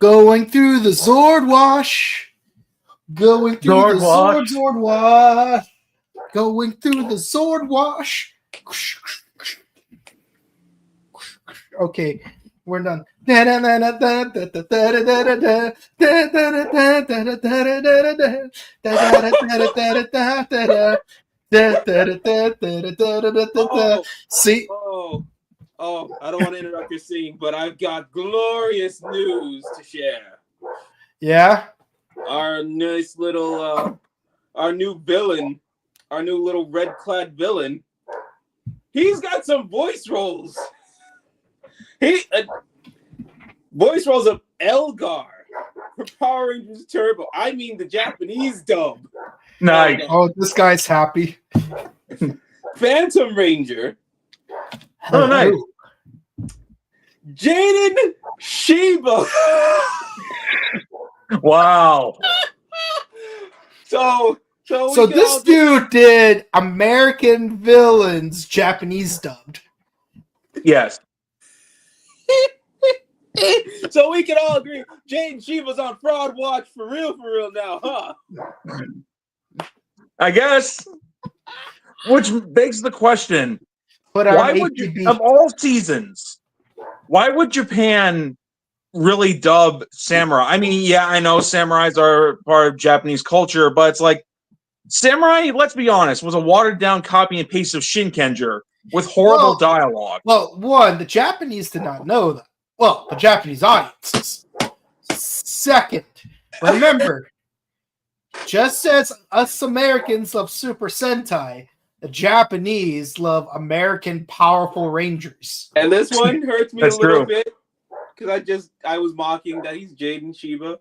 Going through the Zord wash. Going through Zord the wash. Zord wash. Going through the Zord wash. Okay, we're done. See? Oh, I don't want to interrupt your scene, but I've got glorious news to share. Yeah? Our nice little, our new villain, our new little red-clad villain, he's got some voice roles. Voice roles of Elgar for Power Rangers Turbo. I mean the Japanese dub. Nice. Oh, this guy's happy. Phantom Ranger. Oh, nice. Jaden Shiba. Wow. So this dude did American villains Japanese dubbed. Yes. So we can all agree Jaden Shiba's on Fraud Watch for real now, huh? I guess. Which begs the question, But why would you, of all seasons, why would Japan really dub samurai? I mean, yeah, I know samurais are part of Japanese culture, but it's like samurai, let's be honest, was a watered down copy and paste of Shinkenger with horrible dialogue. Well, one, the Japanese did not know that. Well, the Japanese audiences. Second, remember, just as us Americans love Super Sentai, the Japanese love American powerful Rangers. And this one hurts me a little true. bit because I was mocking that he's Jaden Shiba,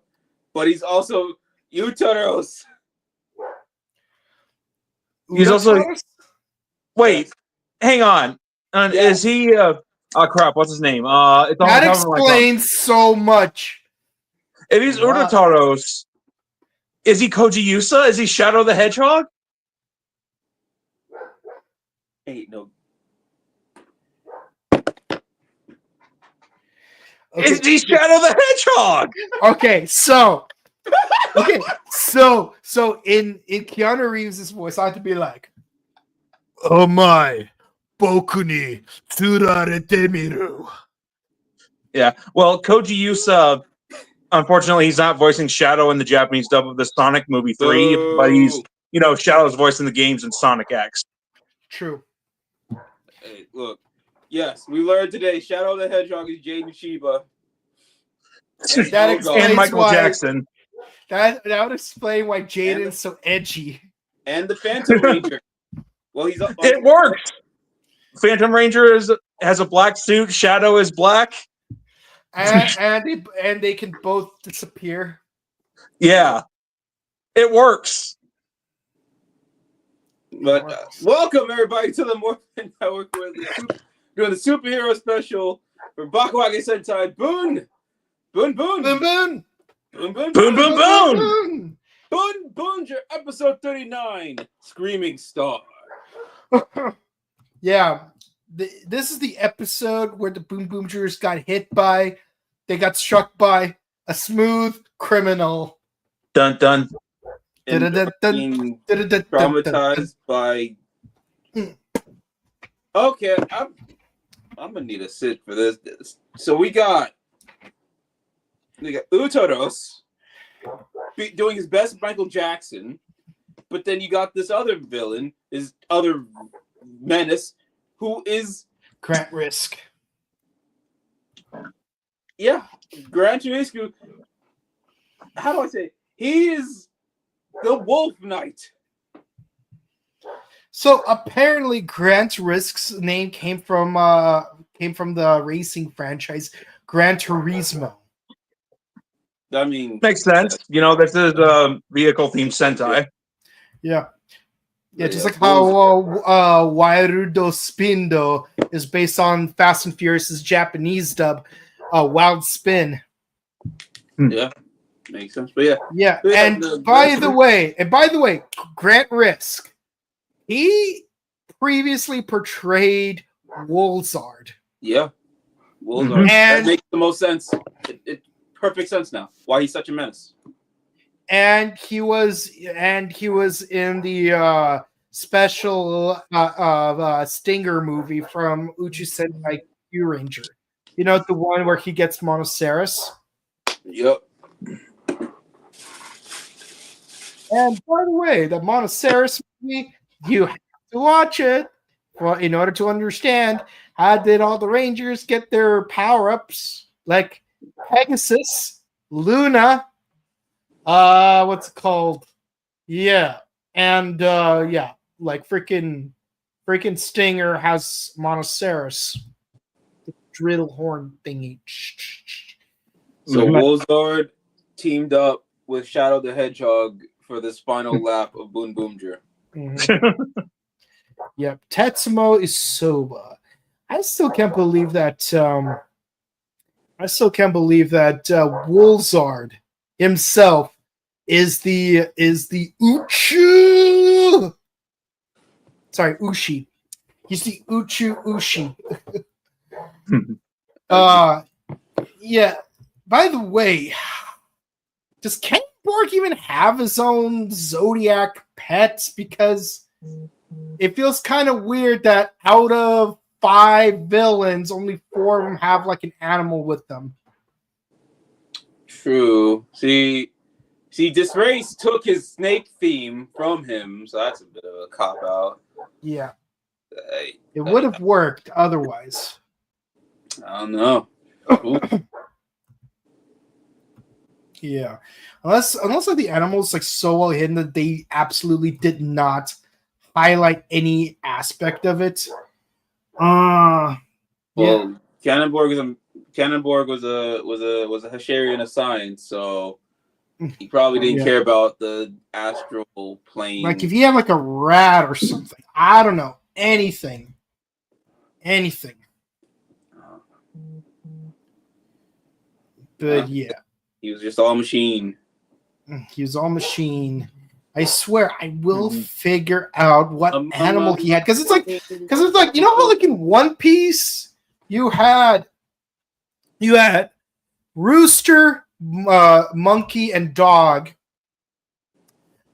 but he's also Utaros. He's also wait, hang on. Is he oh crap, what's his name? It's that explains so much. If he's Urataros, is he Koji Yusa? Is he Shadow the Hedgehog? Ain't no. Okay. Is he Shadow the Hedgehog? So in Keanu Reeves' voice, I have to be like, "Oh my, boku ni tsurarete miru." Yeah. Well, Koji Yusa, unfortunately, he's not voicing Shadow in the Japanese dub of the Sonic movie 3, but he's, Shadow's voice in the games in Sonic X. True. Hey, look. Yes, we learned today Shadow the Hedgehog is Jaden Shiba. And Michael Jackson. That would explain why Jaden's so edgy. And the Phantom Ranger. Well, it works. Phantom Ranger has a black suit. Shadow is black. And they can both disappear. Yeah. It works. But welcome everybody to the Morphin Network. We're doing the superhero special for Bakuage Sentai Boonboomger episode 39, Screaming Star. Yeah, this is the episode where the Boonboomgers they got struck by a smooth criminal. Dun dun. Traumatized by. Okay, I'm gonna need a sit for this. So we got Utaros doing his best Michael Jackson, but then you got this other villain, his other menace, who is Grant Risk. Yeah, Gran Turismo. How do I say? He is the Wolf Knight. So apparently, Grant Risk's name came from the racing franchise Gran Turismo. I mean, makes sense. This is a vehicle-themed Sentai. Yeah. Yeah, just like how Wairudo Spindo is based on Fast and Furious's Japanese dub, Wild Spin. Yeah, makes sense. But yeah. And by the way, Grant Risk, he previously portrayed Wolzard. Yeah, Wolzard. And that makes the most sense. It perfect sense now. Why he's such a menace. And he was in the special Stinger movie from Uchi Sentai Q Ranger. You know, the one where he gets Monoceros. Yep. And by the way, the Monoceros movie, you have to watch it in order to understand how did all the Rangers get their power-ups, like Pegasus, Luna, what's it called? Yeah. And like freaking Stinger has Monoceros. The drill horn thingy. So Wolzard teamed up with Shadow the Hedgehog for this final lap of Boonboomger. Mm-hmm. Yep. Tetsumo is Soba. I still can't believe that Wolzard himself is the Uchu. Sorry, Ushi. He's the Uchi. Yeah. By the way, does Ken Borg even have his own Zodiac pets? Because it feels kind of weird that out of 5 villains, only 4 of them have like an animal with them. True. See, Disrace took his snake theme from him, so that's a bit of a cop out. Yeah. It would have worked otherwise. I don't know. Yeah. Unless like the animals like so well hidden that they absolutely did not highlight any aspect of it. Well, Cannonborg was a Hasharian of science, so he probably didn't care about the astral plane. Like if he had like a rat or something, I don't know, anything. But yeah, he was just all machine. He was all machine. I swear, I will figure out what animal he had because it's like you know how like in One Piece you had rooster, monkey, and dog,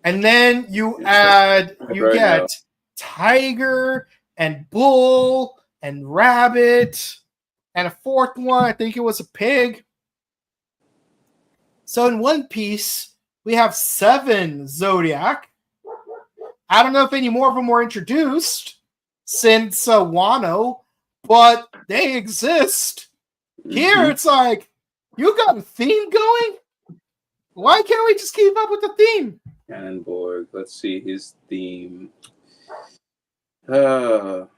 and then you get tiger and bull and rabbit, and a 4th one. I think it was a pig. So in One Piece, we have 7 Zodiac. I don't know if any more of them were introduced since Wano, but they exist. Here, it's like, you got a theme going? Why can't we just keep up with the theme? Cannonborg, let's see his theme. I'm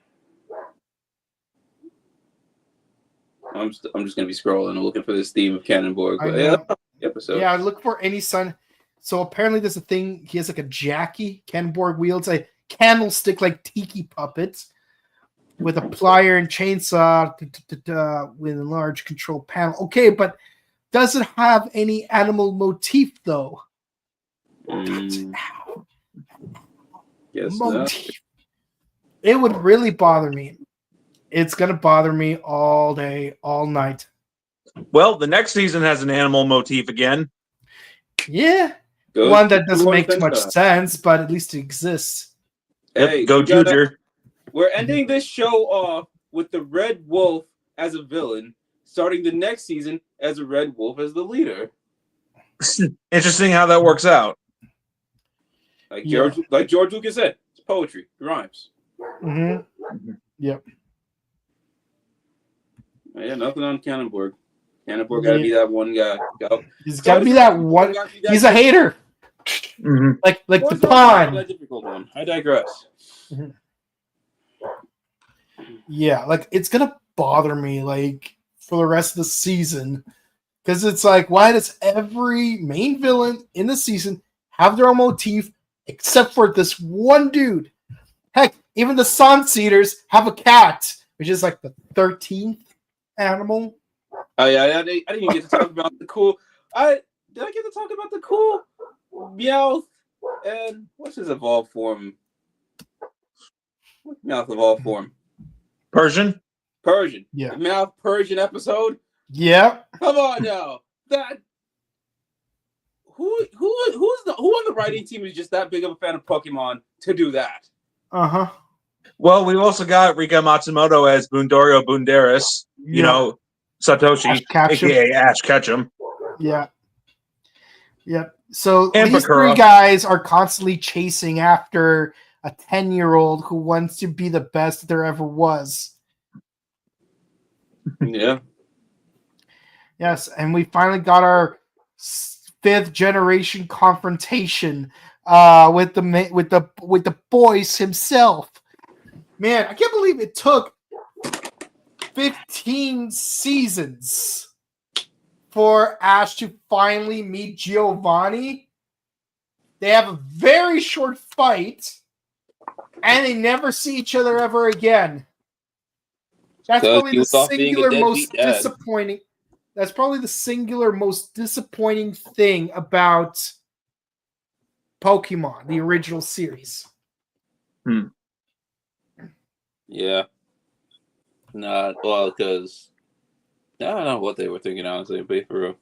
just gonna be scrolling and looking for this theme of Cannonborg. Episode. Yeah, I look for any sun. So apparently there's a thing. He has like a Jackie. Cannonborg wields a candlestick like tiki puppet with a plier and chainsaw with a large control panel. Okay, but does it have any animal motif though? Yes, motif. It would really bother me. It's gonna bother me all day, all night. Well, the next season has an animal motif again. Yeah. One that doesn't make too much sense, but at least it exists. Hey, go Juger. We're ending this show off with the Red Wolf as a villain, starting the next season as a Red Wolf as the leader. Interesting how that works out. Like George Lucas said, it's poetry. It rhymes. Yep. Yeah, nothing on Cannonborg. Cannonborg gotta be that one guy. Go. He's gotta be that one. He's a hater. Like the pawn. That difficult one. I digress. Yeah, like it's gonna bother me like for the rest of the season because it's like, why does every main villain in the season have their own motif except for this one dude? Heck, even the Sunseeders have a cat, which is like the 13th animal. Oh yeah, I didn't even get to talk about the cool. Did I get to talk about the cool Meowth and what's his evolved form? What's Meowth evolved form? Persian. Yeah. The Meowth Persian episode. Yeah. Come on now. That who on the writing team is just that big of a fan of Pokemon to do that? Uh-huh. Well, we've also got Rika Matsumoto as Bundorio Bunderis. You know, Satoshi, Ash Ketchum. aka Ash Ketchum. Yeah. Yep. So And these Bakura. three guys are constantly chasing after a 10-year-old who wants to be the best there ever was. Yeah. Yes, and we finally got our 5th generation confrontation with the boys himself. Man, I can't believe it took 15 seasons for Ash to finally meet Giovanni. They have a very short fight, and they never see each other ever again. That's probably the singular most disappointing. That's probably the singular most disappointing thing about Pokemon, the original series. Yeah. Not well, because I don't know what they were thinking, honestly, but for real.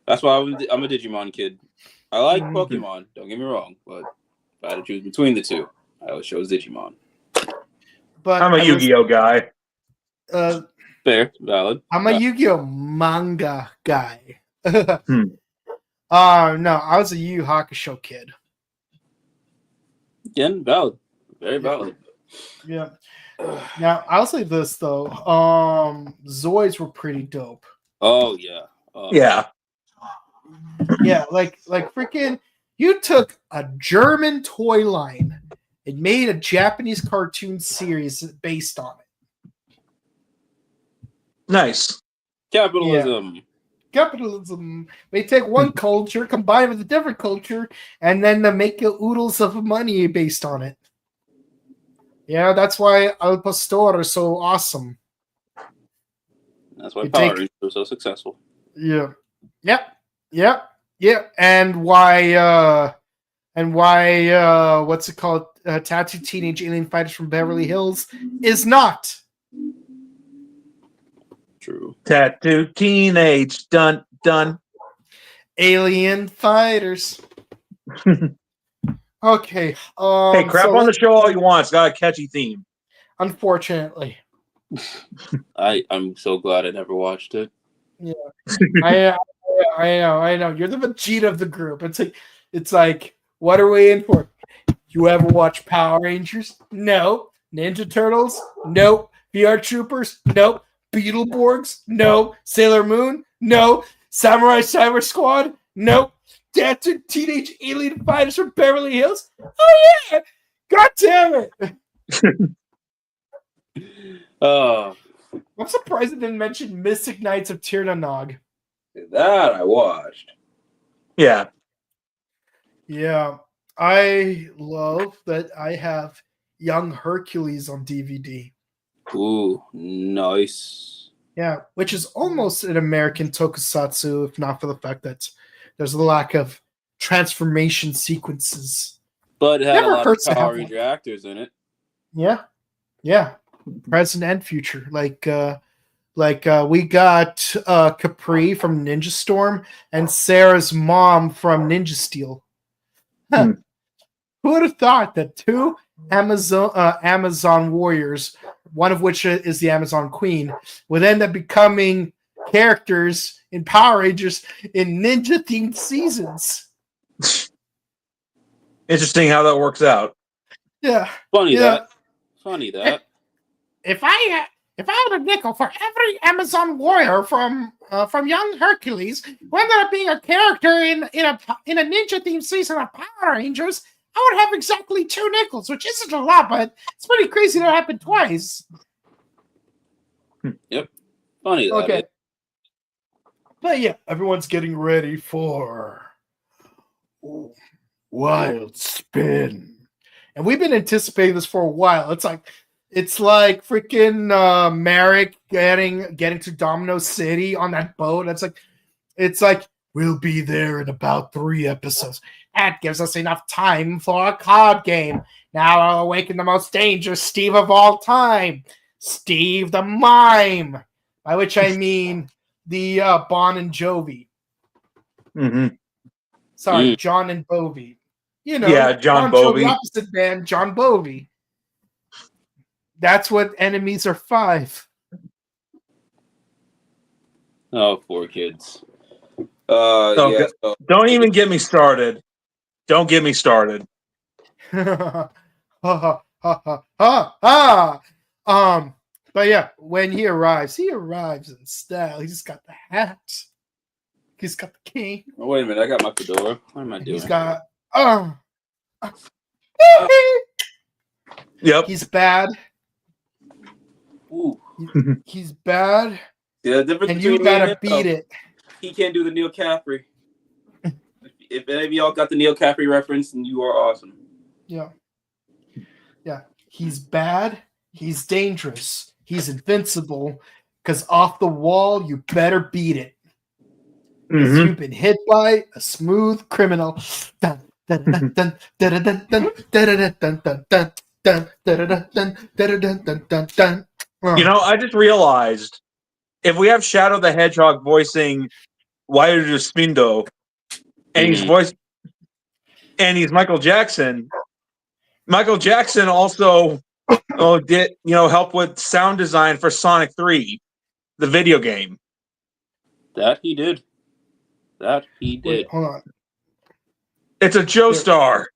That's why I'm a Digimon kid. I like Pokemon, don't get me wrong, but if I had to choose between the two, I always chose Digimon. But I'm a Yu-Gi-Oh guy. Fair, valid. I'm a Yu-Gi-Oh manga guy. No, I was a Yu Yu Hakusho kid. Again, valid. Very valid. Yeah. Now, I'll say this, though. Zoids were pretty dope. Oh, yeah. Yeah. Yeah, like freaking, you took a German toy line and made a Japanese cartoon series based on it. Nice. Capitalism. Yeah. Capitalism. They take one culture, combine it with a different culture, and then they make oodles of money based on it. Yeah, that's why Al Pastor is so awesome. That's why Power Rangers was so successful. Yeah. Yep. And why what's it called? Tattoo Teenage Alien Fighters from Beverly Hills is not. True. Tattoo Teenage dun. Alien Fighters. Okay. Hey, crap on the show all you want. It's got a catchy theme. Unfortunately. I'm so glad I never watched it. Yeah. I know. You're the Vegeta of the group. It's like, what are we in for? You ever watch Power Rangers? No. Ninja Turtles? Nope. VR Troopers? Nope. Beetleborgs? No. Sailor Moon? No. Samurai Cyber Squad? Nope. Tattoo Teenage Alien Fighters from Beverly Hills? Oh yeah! God damn it! I'm surprised it didn't mention Mystic Knights of Tirnanog. That I watched. Yeah. Yeah. I love that I have Young Hercules on DVD. Ooh, nice. Yeah, which is almost an American tokusatsu, if not for the fact that there's a lack of transformation sequences. But it had a lot of Power Ranger actors in it. Yeah. Present and future. Like we got Capri from Ninja Storm and Sarah's mom from Ninja Steel. Who would have thought that two Amazon warriors, one of which is the Amazon Queen, would end up becoming characters in Power Rangers in ninja-themed seasons? Interesting how that works out. Yeah. Funny that. If I had a nickel for every Amazon warrior from Young Hercules who ended up being a character in a ninja-themed season of Power Rangers, I would have exactly 2 nickels, which isn't a lot, but it's pretty crazy that it happened twice. Yep. Funny that. Okay. But yeah, everyone's getting ready for Wild Spin. And we've been anticipating this for a while. It's like freaking Merrick getting to Domino City on that boat. It's like we'll be there in about 3 episodes. That gives us enough time for a card game. Now I'll awaken the most dangerous Steve of all time, Steve the Mime, by which I mean the Bon and Jovi. Mm-hmm. Sorry, John and Bovey. You know, Yeah, John Poncho, Bovey. the opposite band, John Bovey. That's what enemies are 5. Oh, poor kids. Oh, Yeah. So, don't even get me started. Don't get me started. Ha ha ha ha ha ha. But yeah, when he arrives in style. He's got the hat. He's got the cane. oh, wait a minute, I got my fedora. What am I And doing? he's got Yep. he's bad. Ooh. He's bad. Yeah, the difference And between you me gotta and him, beat it. He can't do the Neil Caffrey. If any of y'all got the Neil Caffrey reference, then you are awesome. Yeah. Yeah. He's bad. He's dangerous. He's invincible. Because off the wall, you better beat it. Because you've been hit by a smooth criminal. Dun, dun, dun, dun, dun, dun, dun, dun, dun, dun, dun, dun, dun, dun, dun, dun, dun. You know, I just realized if we have Shadow the Hedgehog voicing Wire de Spindo, and he's Michael Jackson. Michael Jackson also did help with sound design for Sonic 3, the video game. That he did. Wait, hold on. It's a Joestar.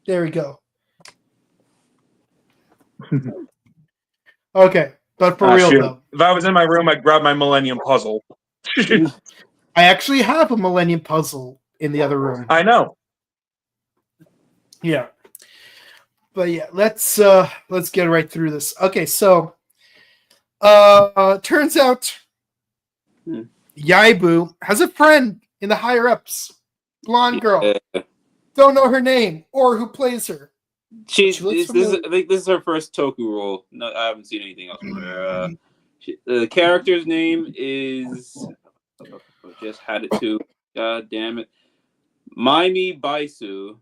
There we go. Okay, but for real though. If I was in my room, I'd grab my Millennium Puzzle. I actually have a Millennium Puzzle in the other room. I know. Yeah. But yeah, let's get right through this. Okay, so turns out Yaibu has a friend in the higher ups. Blonde girl. Don't know her name or who plays her. I think this is her first Toku role. No, I haven't seen anything else from her. The character's name is just had it too. God damn it. Maimi Baisu.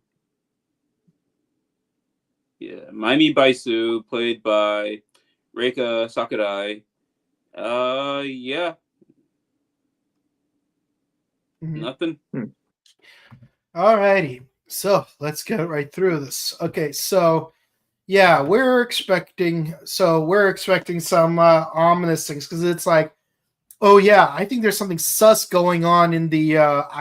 Yeah, Maimi Baisu, played by Reika Sakurai. Yeah. Nothing. Alrighty. So let's get right through this. Okay, so yeah, we're expecting some ominous things because it's like, oh yeah, I think there's something sus going on in the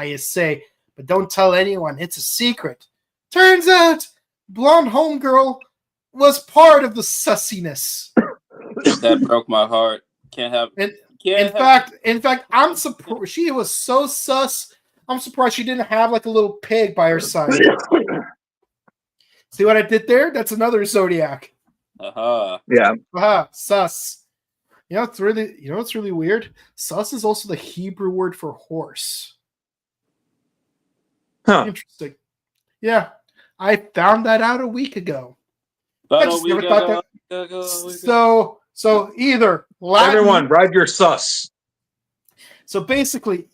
ISA, but don't tell anyone. It's a secret. Turns out, blonde homegirl was part of the sussiness. That broke my heart. Can't have. In fact, I'm surprised she was so sus. I'm surprised she didn't have like a little pig by her side. See what I did there? That's another zodiac. Yeah. Sus. You know what's really weird? Sus is also the Hebrew word for horse. Huh. Interesting. Yeah. I found that out a week ago. I just never thought that. So either Latin, everyone ride your sus. So basically,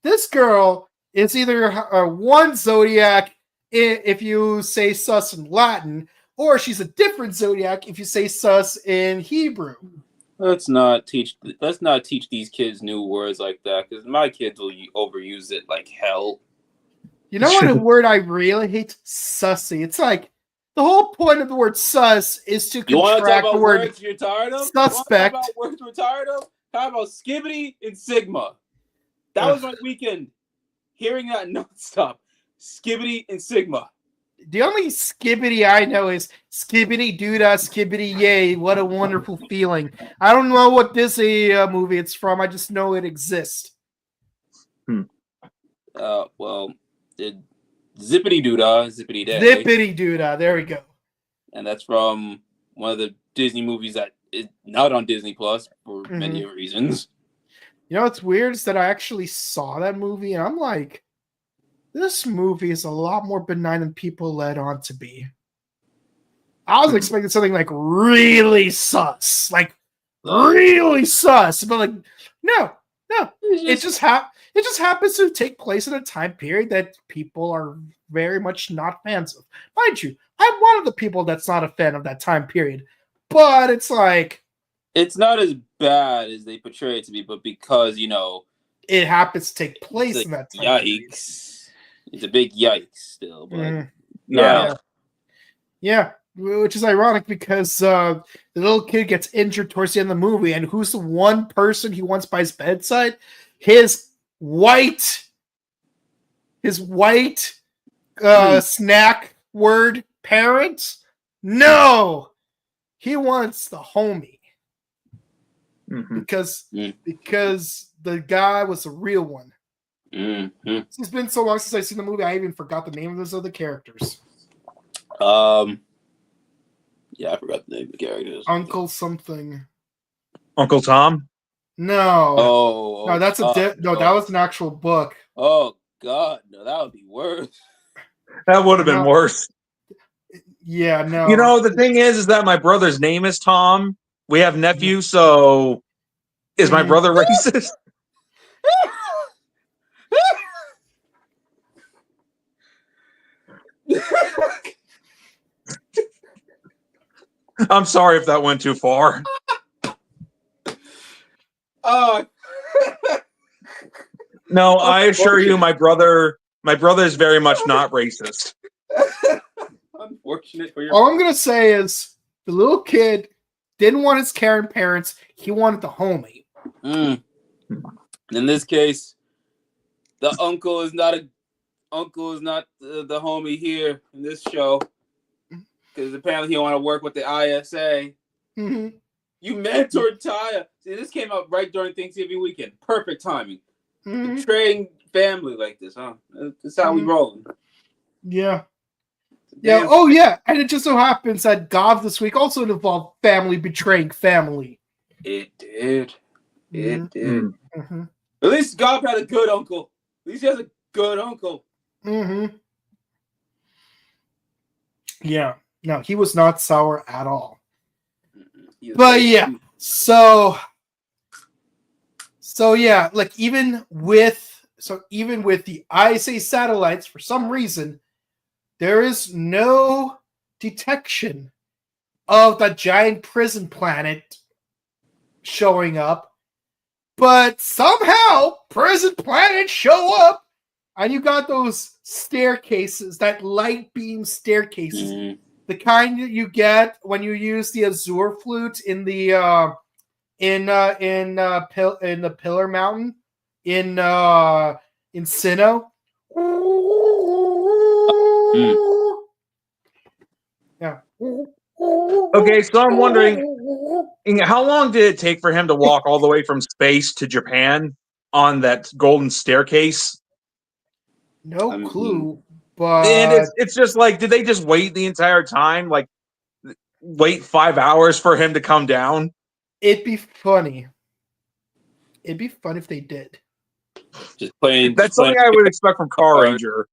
this girl is either one zodiac if you say sus in Latin, or she's a different zodiac if you say sus in Hebrew. Let's not teach these kids new words like that, because my kids will overuse it like hell. You know what a word I really hate? Sussy. It's like the whole point of the word sus is to contract the word words you're tired of? suspect. About words we're tired of? How about skibbity and sigma? That was my weekend. Hearing that nonstop. Skibbity and sigma. The only skibbity I know is skibbity doodah, skibbity yay. What a wonderful feeling. I don't know what Disney movie it's from. I just know it exists. Well, zippity doodah, zippity day. Zippity doodah. There we go. And that's from one of the Disney movies that is not on Disney Plus for many reasons. You know what's weird is that I actually saw that movie and I'm like, this movie is a lot more benign than people led on to be. I was expecting something like really sus, but like no. It just happens to take place in a time period that people are very much not fans of. Mind you, I'm one of the people that's not a fan of that time period, but it's like it's not as bad as they portray it to be, but because it happens to take place It's in like, that time period. yikes! It's a big yikes still, but Mhm. Yeah. Yeah, which is ironic because the little kid gets injured towards the end of the movie, and who's the one person he wants by his bedside? His white snack word parent. No, he wants the homie Mhm. because the guy was a real one. It's been so long since I've seen the movie, I even forgot the name of those other characters. Yeah, I forgot the name of the characters. Uncle something. Uncle Tom? No. No, that's that was an actual book. Oh God, no, that would be worse. That would have been worse. Yeah, no. You know, the thing is that my brother's name is Tom. We have nephews, so is my brother racist? I'm sorry if that went too far. No, I assure you, my brother is very much not racist. Unfortunate for your. All I'm gonna say is the little kid didn't want his caring parents; he wanted the homie. In this case, the uncle is not the homie here in this show because apparently he want to work with the ISA. Mm-hmm. You mentored Taya. See, this came out right during Thanksgiving weekend. Perfect timing. Mm-hmm. Betraying family like this, huh? That's how we rolling. Yeah. Yeah. Oh, yeah. And it just so happens that Gov this week also involved family betraying family. It did. It did. Mm-hmm. At least Gov had a good uncle. At least he has a good uncle. Mm-hmm. Yeah. No, he was not sour at all. But yeah. So yeah, like even with the ISA satellites, for some reason, there is no detection of the giant prison planet showing up. But somehow prison planets show up, and you got those staircases, that light beam staircases, the kind that you get when you use the Azure flute in the Pillar Mountain in Sinnoh. Yeah. Okay, so I'm wondering, how long did it take for him to walk all the way from space to Japan on that golden staircase? No clue, but and it's just like, did they just wait the entire time? Like, wait 5 hours for him to come down? It'd be funny. It'd be fun if they did. That's something I would expect from Car Ranger.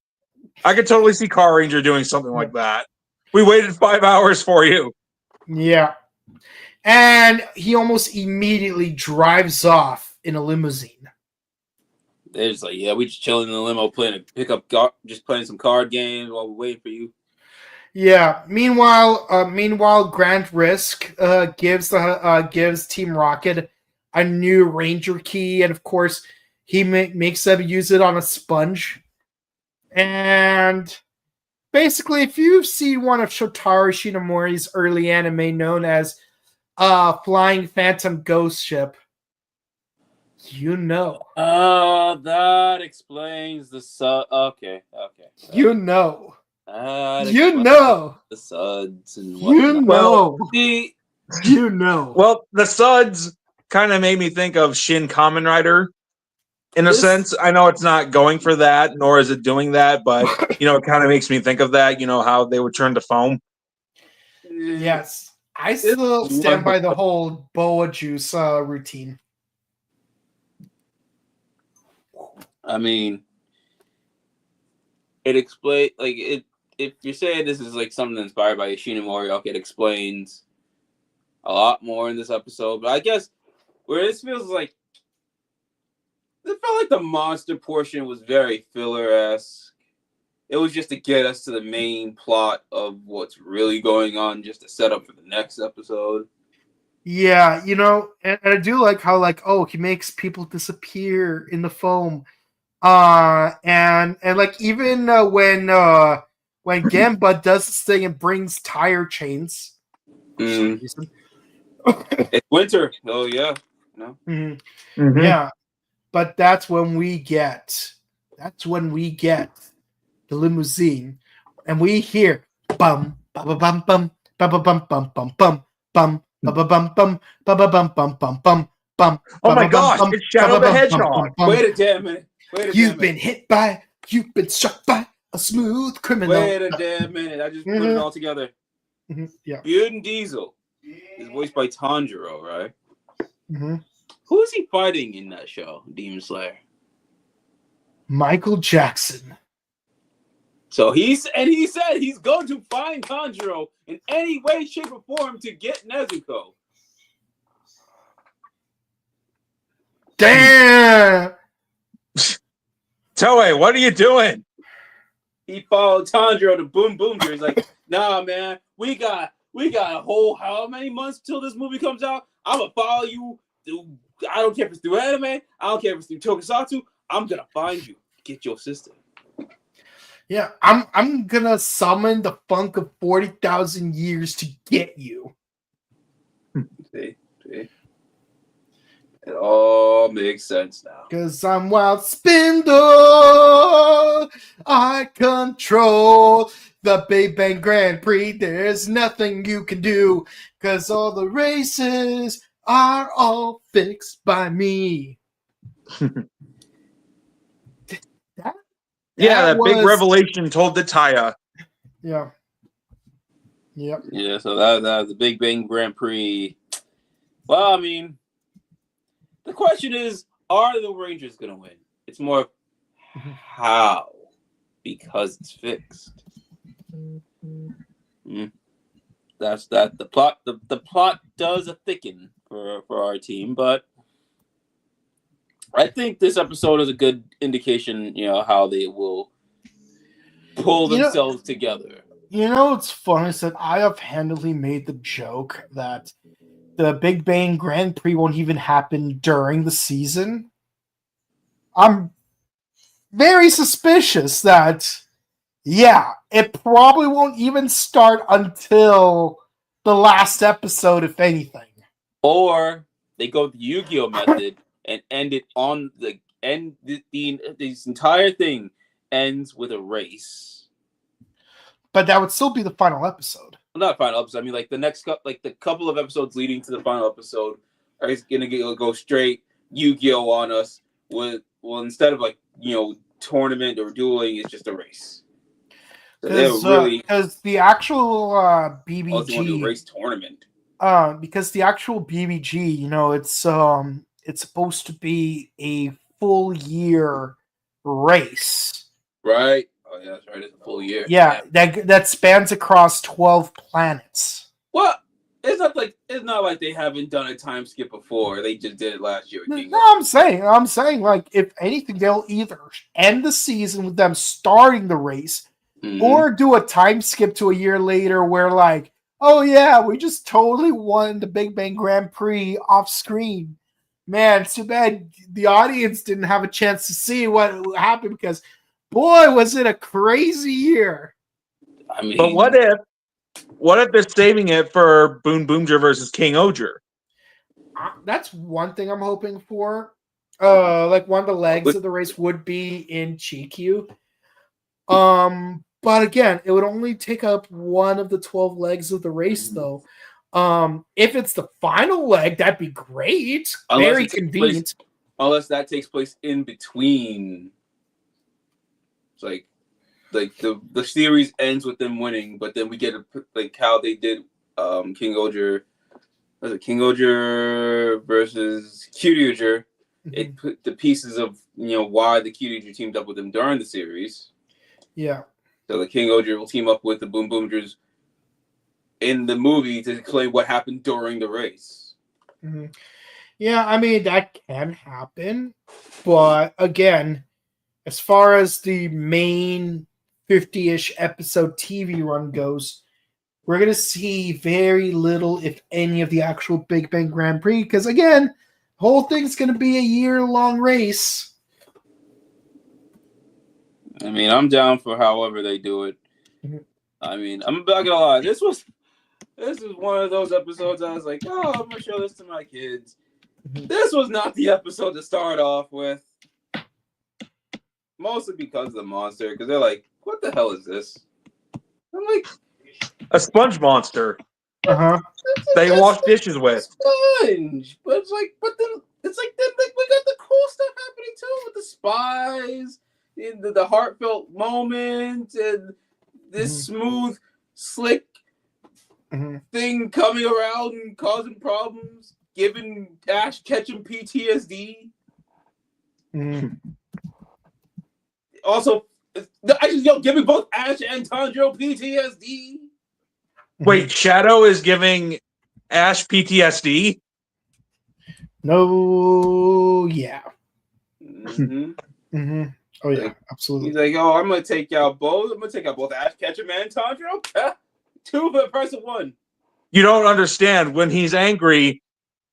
I could totally see Car Ranger doing something like that. We waited 5 hours for you. Yeah. And he almost immediately drives off in a limousine. They're just like, yeah, we just chilling in the limo playing some card games while we wait for you. Yeah. Meanwhile, Grand Risk gives Team Rocket a new Ranger key, and of course, he makes them use it on a sponge. And basically, if you've seen one of Shotaro Shinomori's early anime known as Flying Phantom Ghost Ship, you know. That explains the okay. You know. You know the suds and whatnot. You know. Well, the suds kind of made me think of Shin Kamen Rider. In a sense, I know it's not going for that, nor is it doing that, but it kind of makes me think of that. You know how they would turn to foam. Yes, I still stand by the whole boa juice routine. I mean, it explains it. If you're saying this is like something inspired by Shinomori, okay, it explains a lot more in this episode. But I guess where this feels like it felt like the monster portion was very filler-esque. It was just to get us to the main plot of what's really going on, just to set up for the next episode. Yeah, and I do like how he makes people disappear in the foam. And like even when Gamba does this thing and brings tire chains for some reason. It's winter. Oh yeah. No. Mhm. Mhm. Yeah, but that's when we get the limousine, and we hear bum bum bum bum bum bum bum bum bum bum bum bum bum bum bum bum bum bum bum. Oh my gosh, it's Shadow the Hedgehog. Wait a damn minute. You've been struck by a smooth criminal. Wait a damn minute. I just put it all together. Yeah. Buden Diesel is voiced by Tanjiro, right? Mm-hmm. Who is he fighting in that show, Demon Slayer? Michael Jackson. So he said he's going to find Tanjiro in any way, shape, or form to get Nezuko. Damn! Toei, what are you doing? He followed Tanjiro to Boonboomger. He's like, nah, man, we got a whole how many months till this movie comes out? I'm gonna follow you. I don't care if it's through anime. I don't care if it's through Tokusatsu. I'm gonna find you. Get your sister. Yeah, I'm gonna summon the funk of 40,000 years to get you. See? It all makes sense now. Cause I'm Wild Spindle. I control the Big Bang Grand Prix. There's nothing you can do. Cause all the races are all fixed by me. that big revelation told to Taya. Yeah. Yep. Yeah, so that was the Big Bang Grand Prix. Well, I mean, the question is, are the Rangers going to win? It's more how, because it's fixed. That's that. The plot does a thicken for our team, but I think this episode is a good indication, how they will pull themselves together. What's funny is that I have handily made the joke that the Big Bang Grand Prix won't even happen during the season. I'm very suspicious that, it probably won't even start until the last episode, if anything. Or they go the Yu-Gi-Oh method and end it on this entire thing ends with a race. But that would still be the final episode. Well, not final episode. I mean, like the couple of episodes leading to the final episode are going to go straight Yu-Gi-Oh on us instead of tournament or dueling, it's just a race. Because the actual BBG race tournament. Because the actual BBG, it's supposed to be a full year race, right? Oh yeah, that's right. It's a full year. Yeah, that spans across 12 planets. What? It's not like they haven't done a time skip before. They just did it last year. No, I'm saying, like, if anything, they'll either end the season with them starting the race, or do a time skip to a year later where, like, oh yeah, we just totally won the Big Bang Grand Prix off screen. Man, it's too bad the audience didn't have a chance to see what happened because, boy, was it a crazy year. I mean, but what if they're saving it for Boonboomger versus King Oger? That's one thing I'm hoping for. Like one of the legs of the race would be in Chikyu. But again, it would only take up one of the 12 legs of the race, though. If it's the final leg, that'd be great. Very convenient. Unless that takes place in between. It's like the series ends with them winning, but then we get how they did King Oger. Was it King Oger versus Kyuryuger? It put the pieces of why the Kyuryuger teamed up with them during the series. Yeah. So the King Oger will team up with the Boonboomgers in the movie to explain what happened during the race. Mm-hmm. Yeah, I mean, that can happen. But again, as far as the main 50-ish episode TV run goes, we're going to see very little, if any, of the actual Big Bang Grand Prix. Because, again, the whole thing's going to be a year-long race. I mean, I'm down for however they do it. I mean, I'm not gonna lie. This is one of those episodes I was like, oh, I'm gonna show this to my kids. This was not the episode to start off with. Mostly because of the monster, because they're like, what the hell is this? I'm like, a sponge monster. They wash dishes with. Sponge, but it's like, but then it's like, then like, we got the cool stuff happening too with the spies, and the heartfelt moment, and this smooth, slick thing coming around and causing problems, giving Ash Ketchum PTSD. Also, actually, giving both Ash and Tanjiro PTSD. Wait, Shadow is giving Ash PTSD? No, yeah. Oh yeah, like, absolutely. He's like, oh, I'm gonna take out both. I'm gonna take out both Ash Ketchum and Tanjiro. Two for the price of one. You don't understand. When he's angry,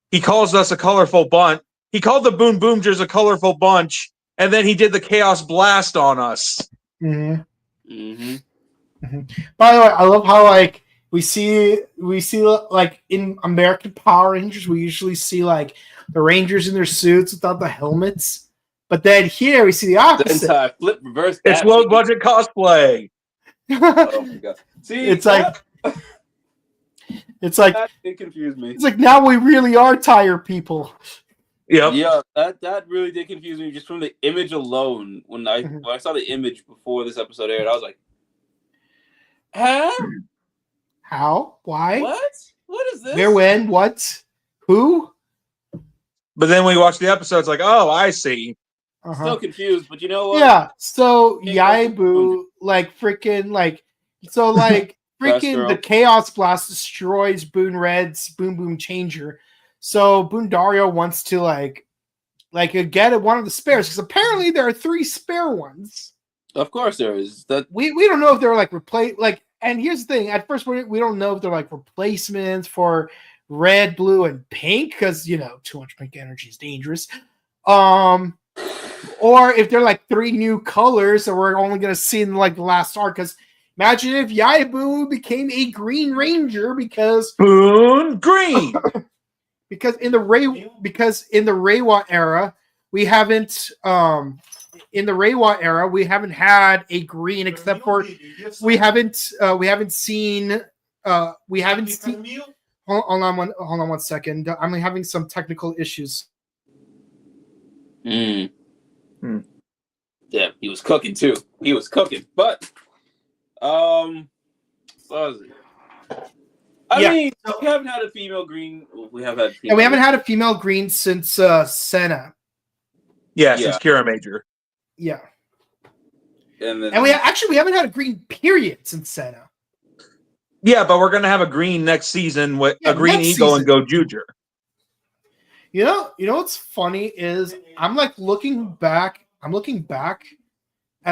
he calls us a colorful bunch. He called the Boonboomgers a colorful bunch, and then he did the Chaos Blast on us. By the way, I love how like we see like in American Power Rangers, we usually see like the Rangers in their suits without the helmets. But then here we see the opposite. The flip reverse. It's low budget cosplay. Oh my god! See, it's like it confused me. It's like now we really are tire people. Yep. Yeah, that really did confuse me just from the image alone. When I saw the image before this episode aired, I was like, "Huh? How? Why? What? What is this? Where? When? What? Who?" But then we watch the episode, it's like, oh, I see. Still confused, but you know what? Yeah. So Yaibu, like freaking, like so, like freaking, the Chaos Blast destroys Boon Red's Boom Boom Changer. So Boondario wants to like get one of the spares because apparently there are 3 spare ones. Of course there is. That we don't know if they're like and here's the thing, at first we don't know if they're like replacements for red, blue, and pink, because too much pink energy is dangerous. Or if they're like 3 new colors that we're only gonna see in like the last arc. Because imagine if Yaibu became a Green Ranger because Boon Green. because in the Reiwa era we haven't had a green, except for we haven't seen hold on one second. I'm having some technical issues. Yeah, he was cooking too. He was cooking, but what was it? I mean, we haven't had a female green. We have had. We haven't had a female green since Senna. Yeah, since Kira Major. Yeah, and we haven't had a green period since Senna. Yeah, but we're gonna have a green next season with a green Eagle and Gojuger. You know what's funny is I'm looking back at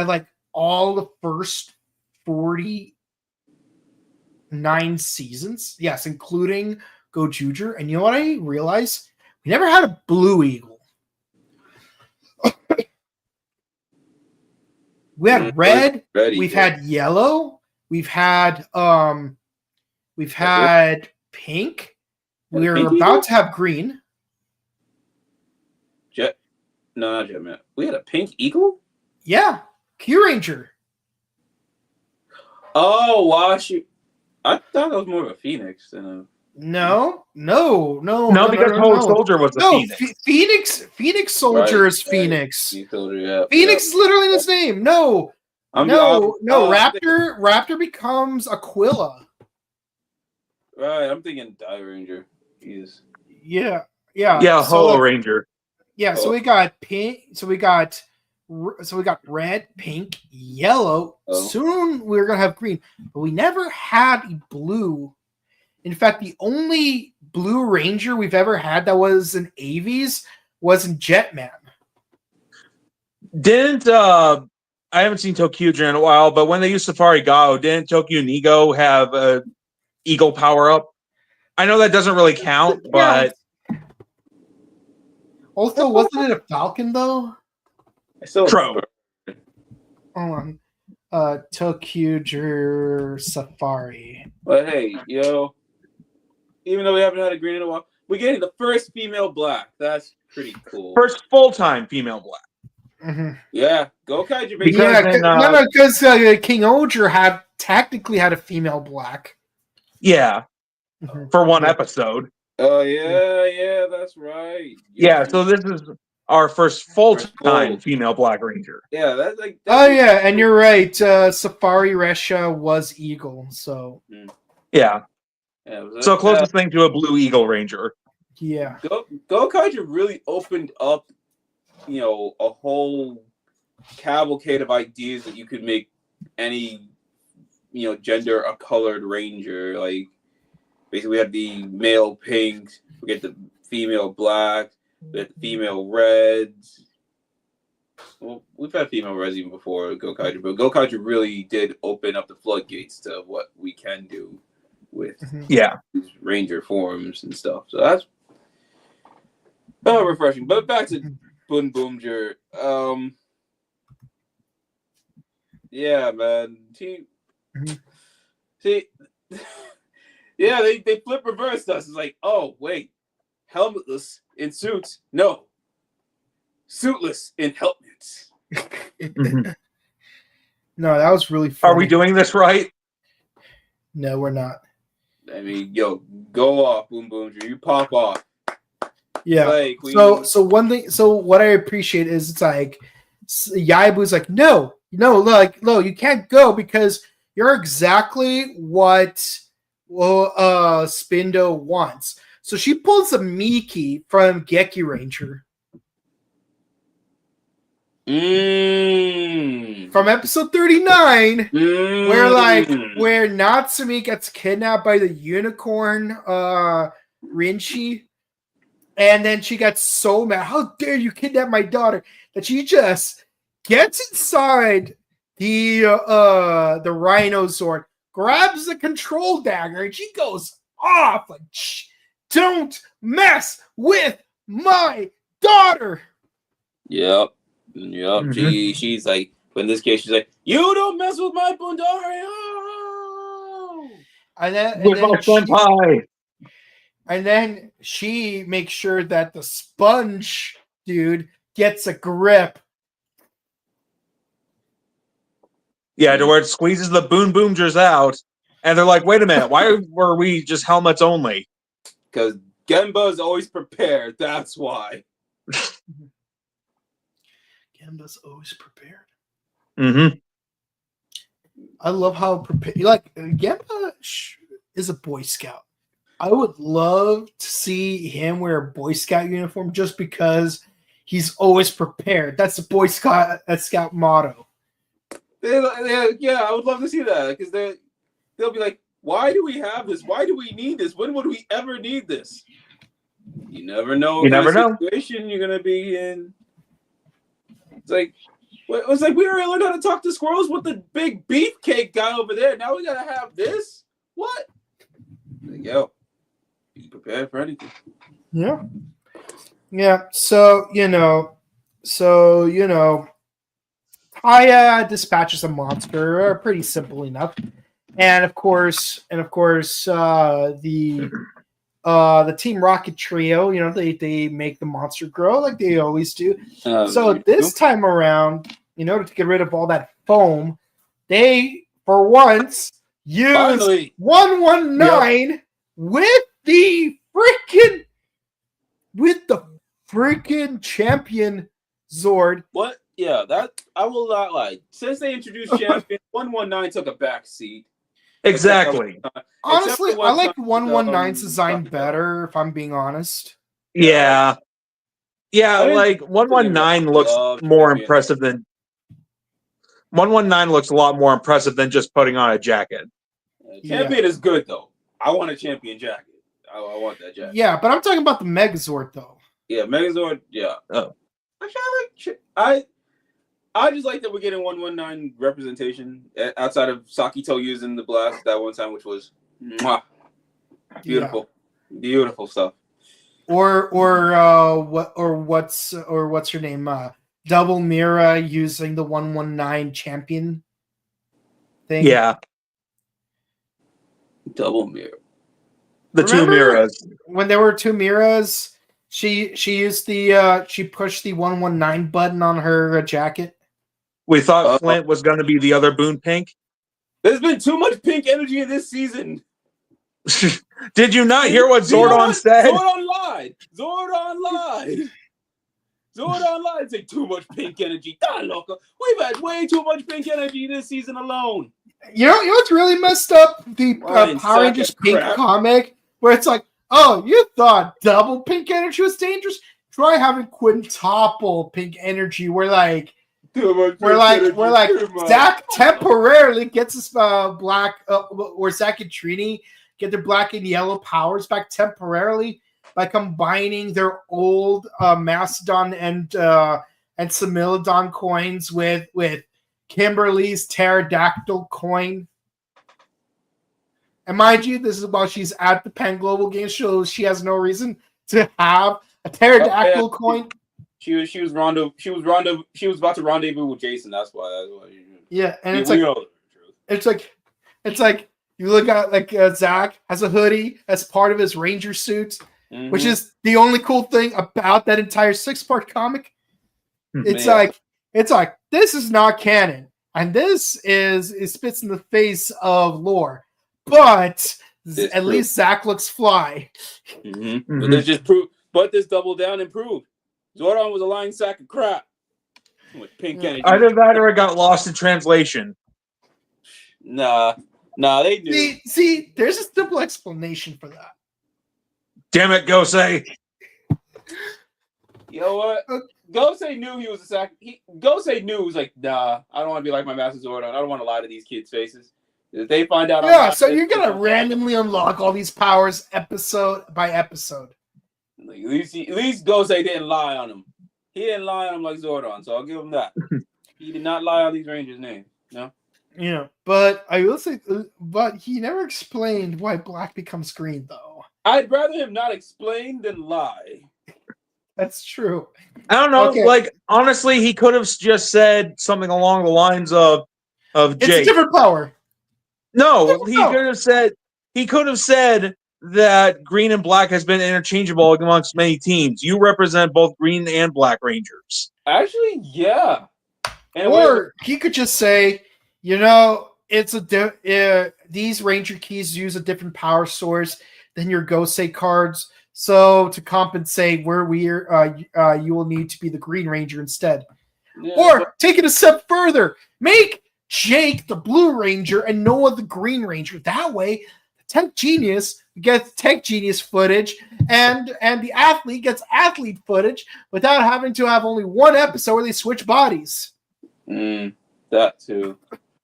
like all the first 49 seasons. Yes, including Gojuger. And you know what I realized? We never had a blue eagle. We had red, we've had yellow, we've had pink. We're about to have green. No, not Jetman. We had a pink eagle? Yeah. Q Ranger. Oh, Wash. I thought that was more of a phoenix than a... No, because Whole Soldier was a phoenix. Phoenix Soldier is Phoenix. Phoenix is literally his name. No. Raptor becomes Aquila. Right, I'm thinking Die Ranger. Jeez. Yeah. Holo Ranger. Yeah, so we got pink. So we got red, pink, yellow. Soon we're gonna have green, but we never had a blue. In fact, the only Blue Ranger we've ever had that was in Avies was in Jetman. Didn't I haven't seen Tokyuger in a while, but when they used Safari Gao, didn't Tokyo Nigo have a eagle power up. I know that doesn't really count, but also, wasn't it a falcon though? Crow. Hold on. Tokyuger Safari. But hey, even though we haven't had a green in a while, we're getting the first female black. That's pretty cool. First full-time female black. Mm-hmm. Yeah, go Kaiju, baby. Because King Oger had technically had a female black. Yeah, for one episode. Oh yeah, that's right. Yeah, so this is our first full-time female Black Ranger. Yeah, that's like. And you're right. Safari Resha was Eagle, so. Yeah. So closest thing to a Blue Eagle Ranger. Yeah. Go Kaiju really opened up, a whole cavalcade of ideas that you could make any, gender a colored ranger. Like, basically, we had the male pink, we get the female black, we had the female reds. Well, we've had female reds even before Go Kaiju, but Go Kaiju really did open up the floodgates to what we can do with these ranger forms and stuff. So that's refreshing. But back to Boonboomger. Yeah, man. See, yeah, they flip reversed us. It's like, oh wait, helmetless in suits? No, suitless in helmets. No, that was really funny. Are we doing this right? No, we're not. I mean, go off, Boonboomger. You pop off. Yeah. Like, so one thing. So what I appreciate is it's like Yaibu's like, no, you can't go because you're exactly what Spindo wants. So she pulls a Miki from Geki Ranger. From episode 39, where Natsumi gets kidnapped by the unicorn Rinchi, and then she gets so mad, how dare you kidnap my daughter, that she just gets inside the Rhino Sword, grabs the control dagger, and she goes off like, don't mess with my daughter. Yep. She's like, but in this case, she's like, you don't mess with my Bundario. And then she makes sure that the sponge dude gets a grip. Yeah, to where it squeezes the Boonboomgers out, and they're like, wait a minute, why were we just helmets only? Because Genba's always prepared, that's why. Genba's always prepared. Mm-hmm. I love how prepared. Like, Genba is a Boy Scout. I would love to see him wear a Boy Scout uniform just because he's always prepared. That's the Boy Scout motto. Yeah, I would love to see that because they'll be like, why do we have this? Why do we need this? When would we ever need this? You never know. You never know. Situation you're gonna be in. It's like we already learned how to talk to squirrels with the big beefcake guy over there. Now we gotta have this. What? Like, be prepared for anything. Yeah. So Taya dispatches a monster. Pretty simple enough. And of course, the Team Rocket trio, they make the monster grow like they always do. So this time around, in order to get rid of all that foam, they, for once, use 119 with the freaking champion Zord. What? Yeah, that I will not lie. Since they introduced champion, 119 took a back seat. Exactly. Honestly, I like 119's design better, if I'm being honest. Yeah. Yeah, like 119 looks more impressive than 119 looks a lot more impressive than just putting on a jacket. Champion is good though. I want a champion jacket. I want that jacket. Yeah, but I'm talking about the Megazord though. Yeah, Megazord, yeah. Oh. Actually, I just like that we're getting 119 representation outside of Sakito using the blast that one time, which was Beautiful, beautiful stuff. Or what's her name? Double Mira using the 119 champion thing. Yeah, Double mirror. the two Miras. When there were two Miras, she used the she pushed the 119 button on her jacket. We thought Flint was going to be the other Boon Pink. There's been too much pink energy in this season. Did you not hear what Zordon said? Zordon lied. Zordon lied. Say too much pink energy. Loco. We've had way too much pink energy this season alone. You know what's really messed up? The Power Rangers Pink comic, where it's like, oh, you thought double pink energy was dangerous? Try having quintuple pink energy, where Zach temporarily gets his black, or Zach and Trini get their black and yellow powers back temporarily by combining their old Mastodon and Similodon coins with Kimberly's pterodactyl coin. And mind you, this is while she's at the Penn Global Games show. She has no reason to have a pterodactyl coin. She was about to rendezvous with Jason. That's why. Yeah, and it's like you look at Zach has a hoodie as part of his Ranger suit, which is the only cool thing about that entire 6-part comic. It's like this is not canon, and this is spits in the face of lore, but at least Zach looks fly. But there's just proof. But this double down and proved Zordon was a lying sack of crap. With pink energy. Either that or it got lost in translation. Nah, they knew. See, there's a simple explanation for that. Damn it, Gosei. You know what? Gosei knew he was a sack. Gosei knew he was like, nah, I don't want to be like my Master Zordon. I don't want to lie to these kids' faces. If they find out, so you're gonna randomly unlock all these powers episode by episode. Like, at least Gosei didn't lie on him. He didn't lie on him like Zordon, so I'll give him that. He did not lie on these Rangers' names. No. Yeah, but I will say, but he never explained why black becomes green, though. I'd rather him not explain than lie. That's true. I don't know. Okay. Like, honestly, he could have just said something along the lines of Jake. It's a different power. No, he could have said that green and black has been interchangeable amongst many teams. You represent both green and black Rangers. Actually, yeah. And he could just say, it's these Ranger keys use a different power source than your Gosei cards. So to compensate, you will need to be the Green Ranger instead. Yeah, or take it a step further, make Jake the Blue Ranger and Noah the Green Ranger. That way, the Tech Genius gets Tech Genius footage, and the athlete gets athlete footage without having to have only one episode where they switch bodies. That too.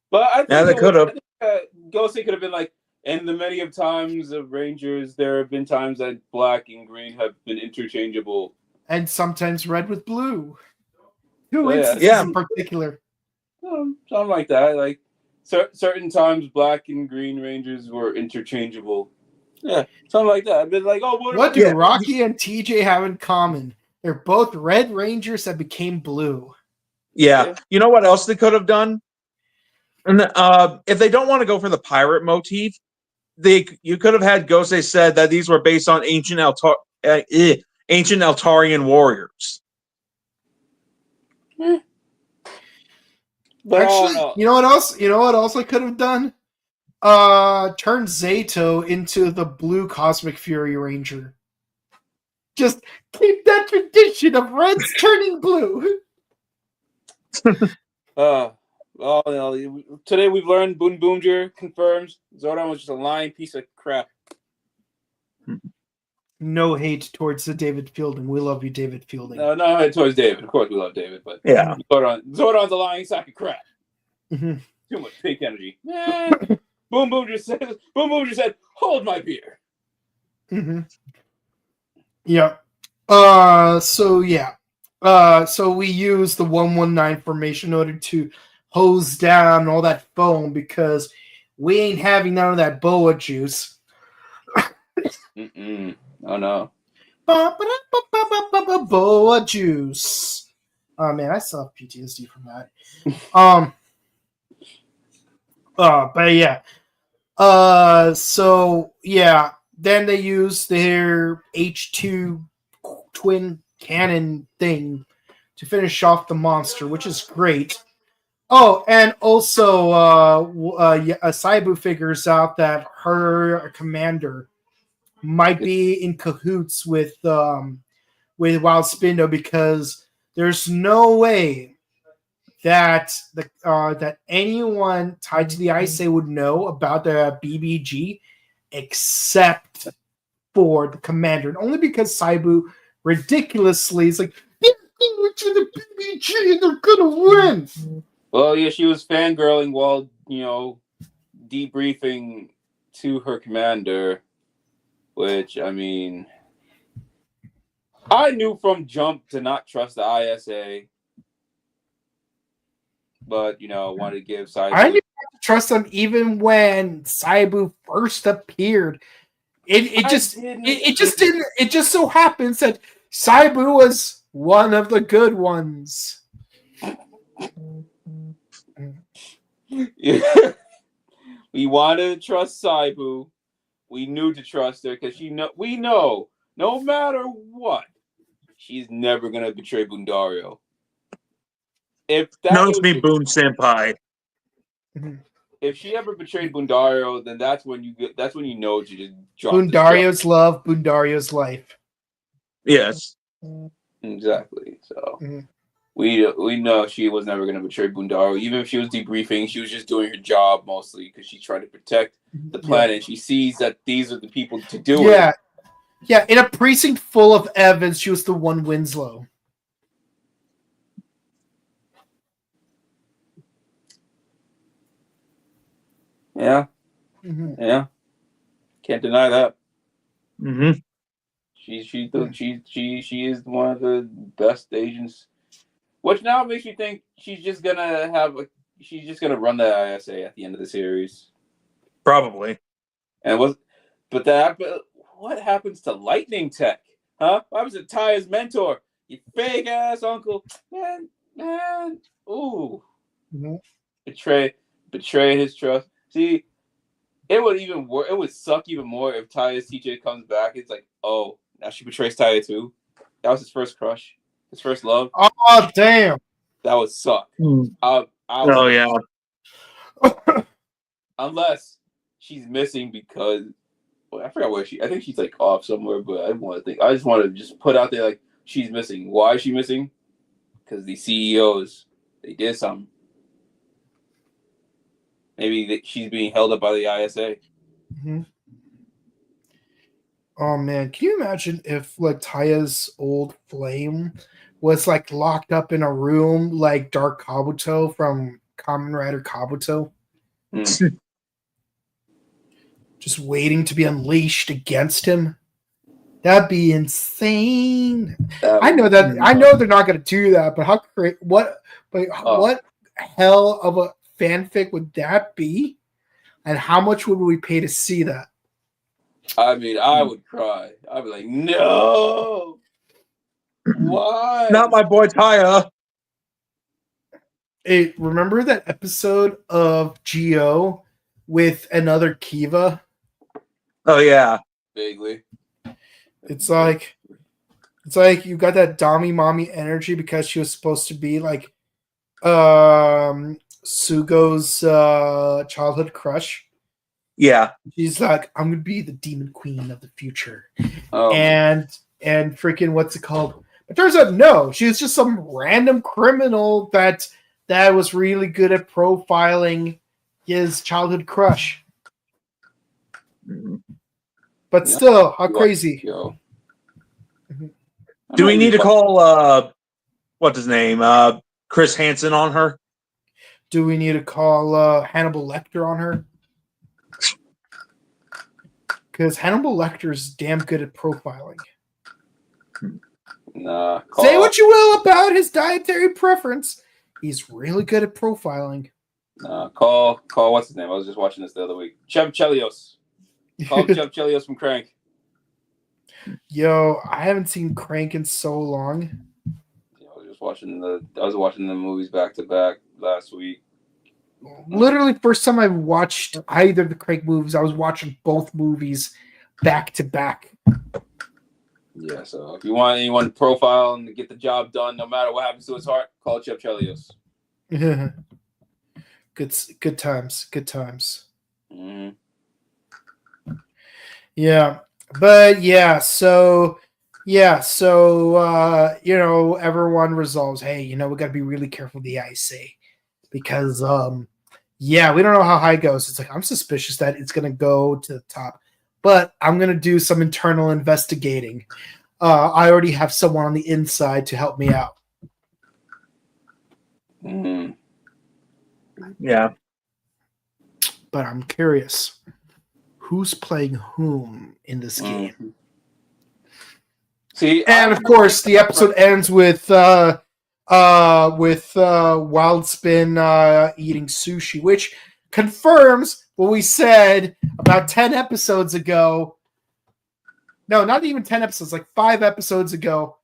But I think they could have. Gosei could have been like, and the many of times of Rangers, there have been times that black and green have been interchangeable. And sometimes red with blue. Two instances in particular. Something like that. Like certain times black and green Rangers were interchangeable. Yeah, something like that. I've been like, what do Rocky and TJ have in common? They're both red Rangers that became blue. Yeah. You know what else they could have done? And if they don't want to go for the pirate motif, you could have had Gosei said that these were based on ancient Altarian warriors. Actually, you know what else? You know what else I could have done? Turn Zato into the blue Cosmic Fury Ranger. Just keep that tradition of reds turning blue. Today we've learned Boonboomger confirms Zordon was just a lying piece of crap. No hate towards the David Fielding. We love you, David Fielding. No hate towards David. Of course we love David, but yeah, Zordon's a lying sack of crap. Too much pink energy. Boonboomger said, "Hold my beer." Yeah. So we use the 119 formation in order to hose down all that foam because we ain't having none of that boa juice. Oh no. Boa juice. Oh man, I still have PTSD from that. But yeah. So yeah, then they use their H2 twin cannon thing to finish off the monster, which is great. Oh, and also, Saibu figures out that her commander might be in cahoots with Wild Spindo because there's no way that that anyone tied to the ISA would know about the BBG except for the commander, and only because Saibu ridiculously is like, they're going to the BBG and they're gonna win. Well, yeah, she was fangirling while, debriefing to her commander, which, I mean, I knew from jump to not trust the ISA, but, wanted to give Saibu. I knew not to trust them even when Saibu first appeared. It just didn't. It just so happens that Saibu was one of the good ones. Yeah. We wanted to trust Saibu. We knew to trust her because we know no matter what, she's never gonna betray Bundario. If that knows me, Boon Senpai. If she ever betrayed Bundario, then that's when you know to just drop Bundario's love, Bundario's life. Yes, exactly. So we know she was never going to betray Bundario. Even if she was debriefing, she was just doing her job mostly because she's trying to protect the planet. Yeah. She sees that these are the people to do it. Yeah. In a precinct full of Evans, she was the one Winslow. Yeah. Yeah. Can't deny that. She is one of the best agents. Which now makes me think she's just gonna run the ISA at the end of the series. Probably. And what happens to Lightning Tech? Huh? What happens to Taya's mentor? You fake ass uncle. Man. Ooh. Betray his trust. See, it would suck even more if Taya's teacher comes back. It's like, oh, now she betrays Taya too. That was his first crush, his first love. Oh damn! That would suck. Yeah. Unless she's missing because I forgot where I think she's like off somewhere. But I just want to just put out there like she's missing. Why is she missing? Because the CEOs they did something. Maybe she's being held up by the ISA. Oh man, can you imagine if like Taya's old flame was like locked up in a room like Dark Kabuto from Kamen Rider Kabuto? Just waiting to be unleashed against him? That'd be insane. I know they're not going to do that, but what hell of a fanfic would that be? And how much would we pay to see that? I mean, I would cry. I'd be like, no. Why? Not my boy Taya. Hey, remember that episode of Geo with another Kiva? Oh yeah. Vaguely. It's like you got that Dami mommy energy because she was supposed to be like Sugo's childhood crush. Yeah. She's like, I'm gonna be the demon queen of the future. Oh. And freaking what's it called? It turns out no, she was just some random criminal that was really good at profiling his childhood crush. But still, how crazy. Do we need to call what's his name? Chris Hansen on her? Do we need to call Hannibal Lecter on her? Because Hannibal Lecter is damn good at profiling. Nah. Say what you will about his dietary preference. He's really good at profiling. Call what's his name? I was just watching this the other week. Chev Chelios. Call Chev Chelios from Crank. Yo, I haven't seen Crank in so long. I was watching the movies back to back last week. Literally, first time I watched either of the Crank movies, I was watching both movies back to back. Yeah, so if you want anyone to profile and get the job done, no matter what happens to his heart, call Chip Chelios. Good times. Good times. Mm-hmm. Yeah. But so everyone resolves, hey, we got to be really careful with the IC because we don't know how high it goes. It's like I'm suspicious that it's going to go to the top, but I'm going to do some internal investigating. I already have someone on the inside to help me out. Mm-hmm. Yeah. But I'm curious, who's playing whom in this game? See, and of course, the episode ends with Wildspin eating sushi, which confirms what we said about 10 episodes ago. No, not even 10 episodes, like 5 episodes ago.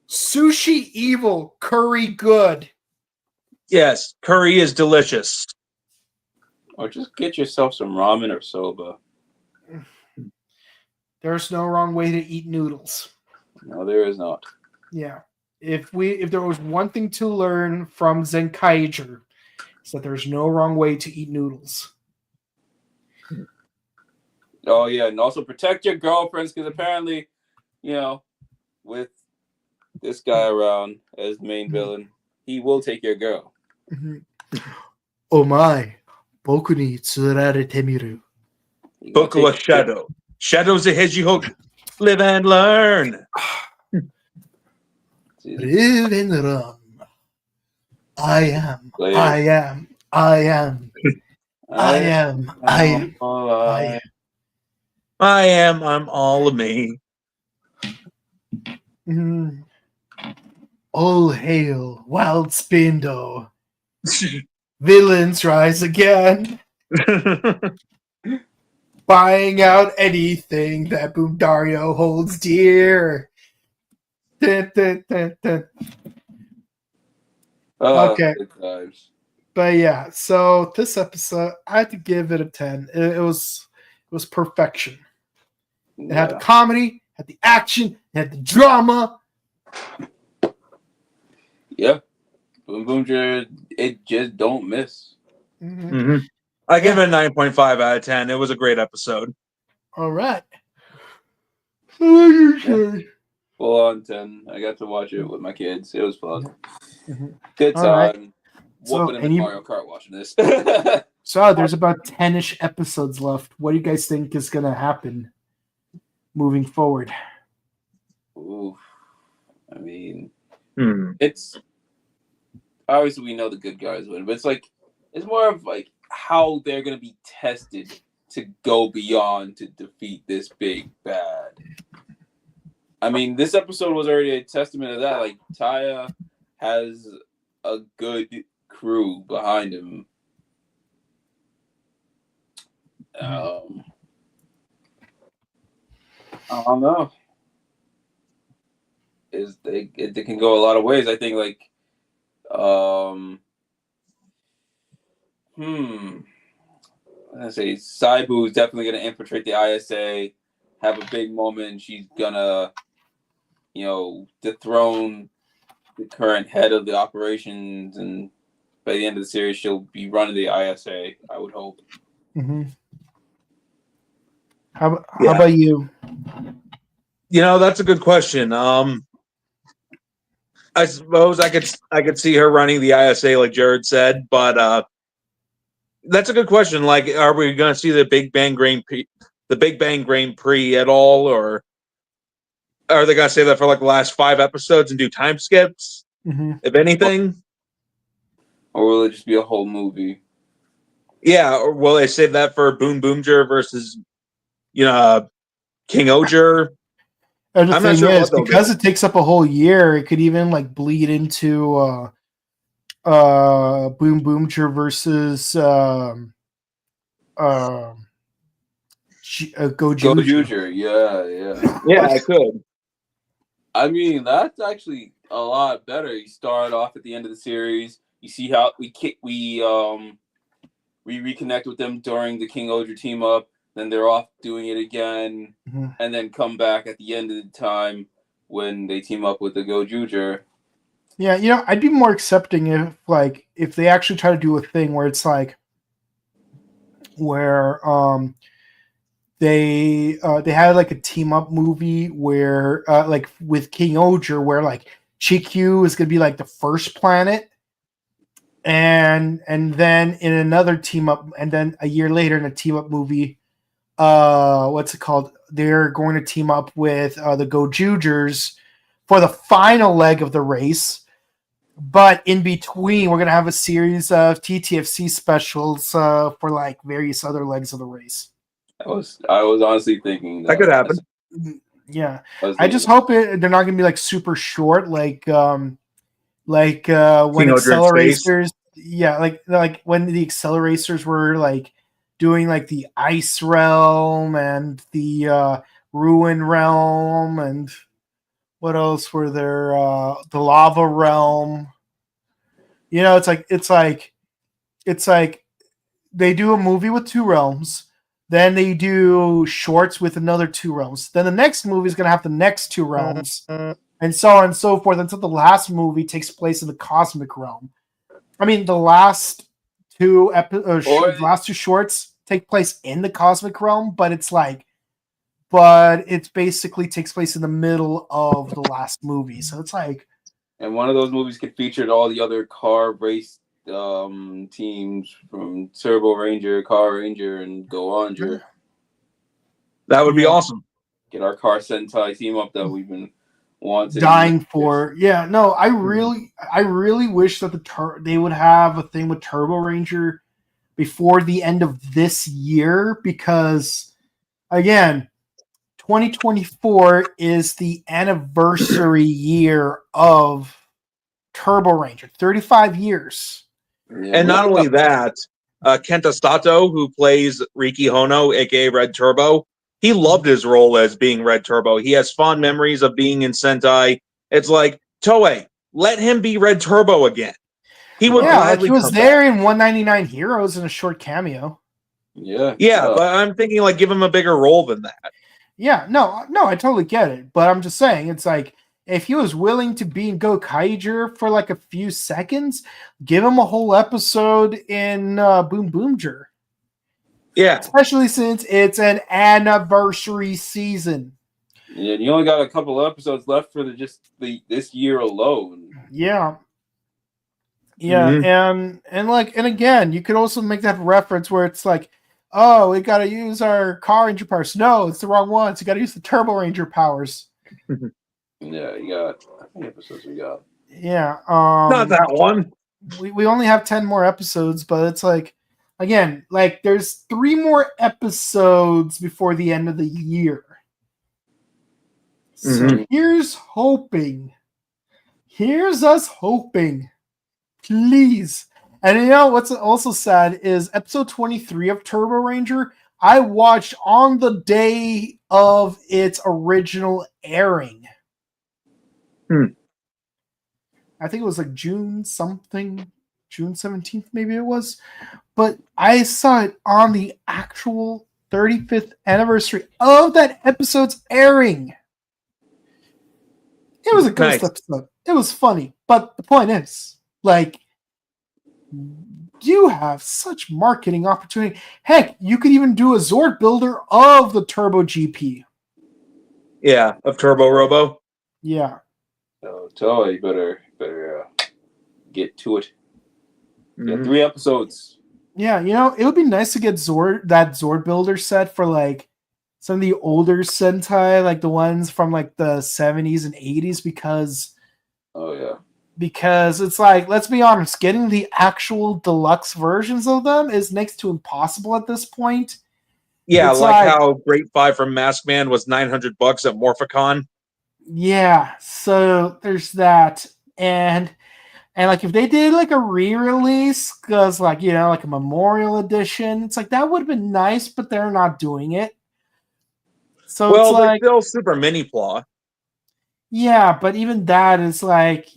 Sushi evil, curry good. Yes, curry is delicious. Or just get yourself some ramen or soba. There's no wrong way to eat noodles. No, there is not. Yeah. If there was one thing to learn from Zenkaiger, it's that there's no wrong way to eat noodles. Oh yeah, and also protect your girlfriends because apparently, with this guy around as main villain, he will take your girl. Oh my, boku ni tsurarete miru. Boku wa shadow. Shadows of Hejihoku. Live and learn. Live and run. I am. I'm all of me. All hail, Wild Spindo. Villains rise again. Buying out anything that Boomdario holds dear. Okay. But yeah, so this episode, I had to give it a 10. It was perfection. It had the comedy, had the action, it had the drama. Yeah. Boonboomger, it just don't miss. Mm-hmm. I give it a 9.5 out of 10. It was a great episode. All right. Full on 10. I got to watch it with my kids. It was fun. Good time. Right. Whooping him in Mario Kart watching this. So there's about 10-ish episodes left. What do you guys think is going to happen moving forward? Ooh. I mean, it's obviously we know the good guys win, but it's more of like how they're going to be tested to go beyond to defeat this big bad. I mean, this episode was already a testament of that. Like, Taya has a good crew behind him. I don't know. It can go a lot of ways. I think, I say Saibu is definitely going to infiltrate the ISA, have a big moment. She's going to, dethrone the current head of the operations, and by the end of the series, she'll be running the ISA, I would hope. Mm-hmm. How about you? That's a good question. I suppose I could see her running the ISA like Jared said, but that's a good question. Like, are we going to see the Big Bang Grand Prix at all, or are they going to save that for like the last 5 episodes and do time skips, if anything? Or will it just be a whole movie? Yeah, or will they save that for Boonboomger versus, King Oger? And the thing is, because it takes up a whole year, it could even like bleed into Boonboomger versus Gojuger, yeah. Yeah, I could. I mean, that's actually a lot better. You start off at the end of the series. You see how we reconnect with them during the King Oger team up. Then they're off doing it again, and then come back at the end of the time when they team up with the Gojuger. Yeah, I'd be more accepting if they actually try to do a thing where it's like where they had like a team up movie where like with King Oger where like Chikyu is gonna be like the first planet, and then in another team up, and then a year later in a team up movie, what's it called? They're going to team up with the Gojugers for the final leg of the race. But in between, we're gonna have a series of TTFC specials for like various other legs of the race. I was honestly thinking that could happen. Yeah, I just hope they're not gonna be like super short, like when Acceleracers. Yeah, like when the Acceleracers were like doing like the Ice Realm and the Ruin Realm, and what else were there? The Lava Realm. You know, it's like they do a movie with 2 realms, then they do shorts with another 2 realms. Then the next movie is going to have the next 2 realms, and so on and so forth until the last movie takes place in the cosmic realm. I mean, the last 2 shorts take place in the cosmic realm, but it's basically takes place in the middle of the last movie. So it's like, and one of those movies could feature all the other car race teams from Turbo Ranger, Car Ranger, and Go-Onger. That would be awesome. Get our Car Sentai team up that we've been wanting. Dying for. Yeah, no, I really wish that they would have a thing with Turbo Ranger before the end of this year, because again, 2024 is the anniversary year of Turbo Ranger. 35 years. Yeah, and not only that, Kenta Sato, who plays Riki Hono, aka Red Turbo, he loved his role as being Red Turbo. He has fond memories of being in Sentai. It's like, Toei, let him be Red Turbo again. He would gladly he was there in 199 Heroes in a short cameo. Yeah, but I'm thinking like give him a bigger role than that. Yeah, no, I totally get it. But I'm just saying, it's like, if he was willing to be in Gokaiger for like a few seconds, give him a whole episode in Boonboomger. Yeah. Especially since it's an anniversary season. Yeah, you only got a couple episodes left for this year alone. Yeah. Yeah, and again, you could also make that reference where it's like, oh, we gotta use our Car Ranger powers. No, it's the wrong ones. You gotta use the Turbo Ranger powers. Yeah, you got how many episodes we got? Yeah. Not that one. We only have 10 more episodes, but it's like, again, like there's 3 more episodes before the end of the year. So here's hoping. Here's us hoping. Please. And you know what's also sad is episode 23 of Turbo Ranger, I watched on the day of its original airing. I think it was like June 17th maybe it was. But I saw it on the actual 35th anniversary of that episode's airing. It was a good episode. It was funny. But the point is, like, you have such marketing opportunity. Heck, you could even do a Zord builder of the Turbo GP. Yeah, of Turbo Robo. Yeah. So Toei better get to it. Yeah, 3 episodes. Yeah, you know, it would be nice to get that Zord builder set for like some of the older Sentai, like the ones from like the 70s and 80s, because it's like, let's be honest, getting the actual deluxe versions of them is next to impossible at this point. Yeah, like how Great 5 from Mask Man was $900 at Morphicon. Yeah, so there's that. And like if they did like a re-release, because like, you know, like a memorial edition, it's like that would have been nice, but they're not doing it. So well, it's they're like, still super mini flaw. yeah, but even that is like,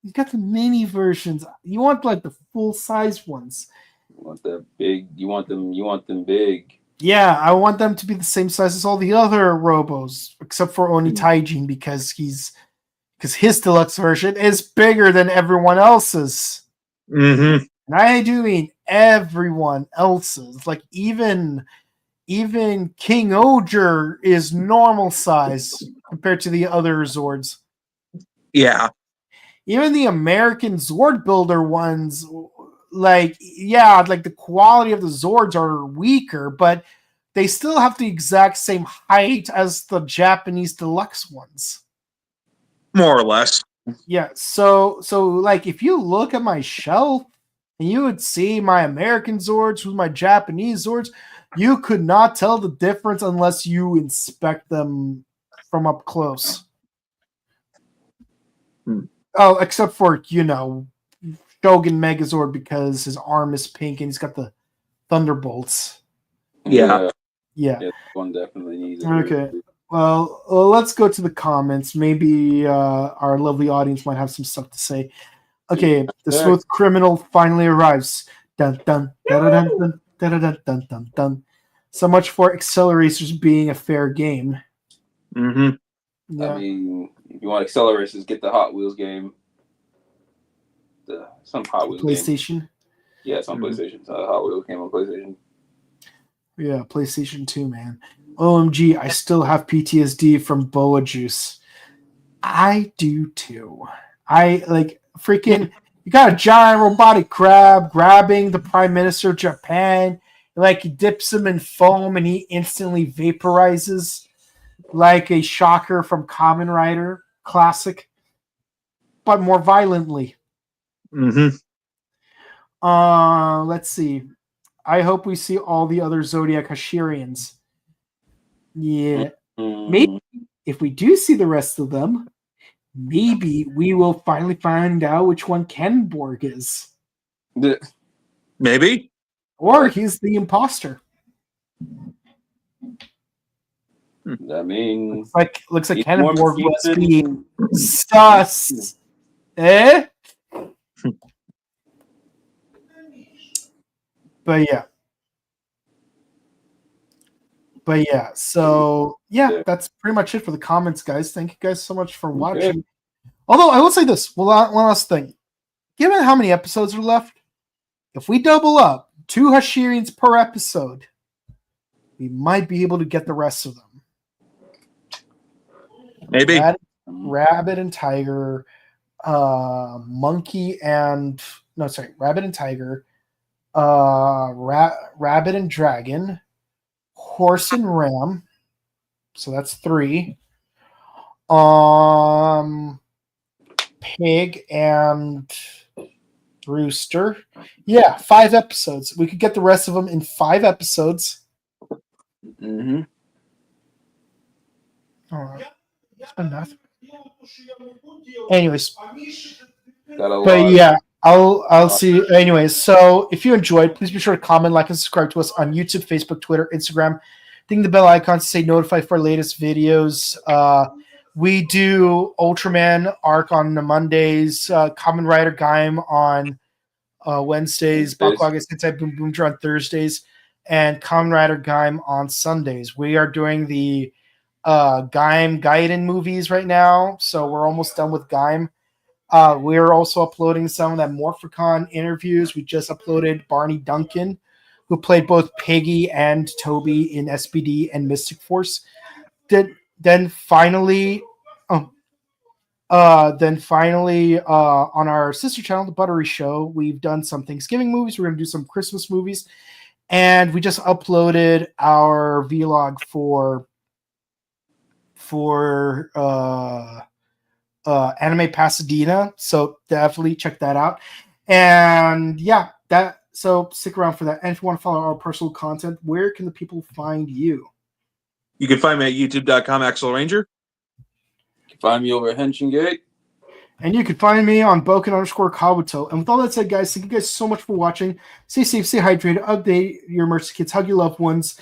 you got the mini versions. You want like the full size ones. You want the big. You want them. You want them big. Yeah, I want them to be the same size as all the other Robos, except for Oni Taijin because his deluxe version is bigger than everyone else's. Mm-hmm. And I do mean everyone else's. Like even King Oger is normal size compared to the other Zords. Yeah. Even the American Zord Builder ones, like, yeah, like the quality of the Zords are weaker, but they still have the exact same height as the Japanese deluxe ones. More or less. Yeah, so like if you look at my shelf and you would see my American Zords with my Japanese Zords, you could not tell the difference unless you inspect them from up close. Oh, except for, Shogun Megazord because his arm is pink and he's got the thunderbolts. Yeah. Yeah. This one definitely needs it. Okay. Well, let's go to the comments. Maybe our lovely audience might have some stuff to say. Okay, the smooth criminal finally arrives. Dun dun dun dun dun dun dun dun dun dun. So much for Acceleracers being a fair game. Mm-hmm. Yeah. I mean, if you want accelerators, get the Hot Wheels game. Some Hot Wheels PlayStation. game. Yeah, some PlayStation. Hot Wheels game on PlayStation. Yeah, PlayStation 2, man. OMG, I still have PTSD from Boa Juice. I do too. I like freaking. You got a giant robotic crab grabbing the Prime Minister of Japan. Like he dips him in foam and he instantly vaporizes, like a shocker from Kamen Rider classic, but more violently. Mm-hmm. Let's see. I hope we see all the other Zodiac Hashirians. Yeah. Maybe if we do see the rest of them, maybe we will finally find out which one Kenborg is. Maybe. Or he's the imposter. I mean, looks like Kenborg must be sus. But yeah, so yeah, that's pretty much it for the comments, guys. Thank you guys so much for watching. Okay. Although I will say this, one last thing. Given how many episodes are left, if we double up 2 Hashirians per episode, we might be able to get the rest of them. Maybe. Rabbit and Tiger, Rabbit and Tiger, Rabbit and Dragon, Horse and Ram. So that's 3. Pig and Rooster. Yeah, 5 episodes. We could get the rest of them in 5 episodes. Mm-hmm. All right. That's enough. Anyways. But yeah, I'll see. Anyways, so if you enjoyed, please be sure to comment, like, and subscribe to us on YouTube, Facebook, Twitter, Instagram. Ding the bell icon to stay notified for our latest videos. We do Ultraman arc on the Mondays, Kamen Rider Gaim on Wednesdays, Bakuage Sentai Boonboomger on Thursdays, and Kamen Rider Gaim on Sundays. We are doing the Gaim Gaiden movies right now, so we're almost done with Gaim. We're also uploading some of that Morphicon interviews. We just uploaded Barney Duncan, who played both Piggy and Toby in SPD and Mystic Force. Then finally, on our sister channel, The Buttery Show, we've done some Thanksgiving movies. We're going to do some Christmas movies. And we just uploaded our vlog for Anime Pasadena. So definitely check that out. And yeah, so stick around for that. And if you want to follow our personal content, where can the people find you? You can find me at youtube.com, Axel Ranger. You can find me over at Henshin Gate. And you can find me on Boken_Kabuto. And with all that said, guys, thank you guys so much for watching. Stay safe, stay hydrated, update your emergency kits, hug your loved ones,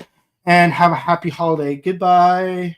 and have a happy holiday. Goodbye.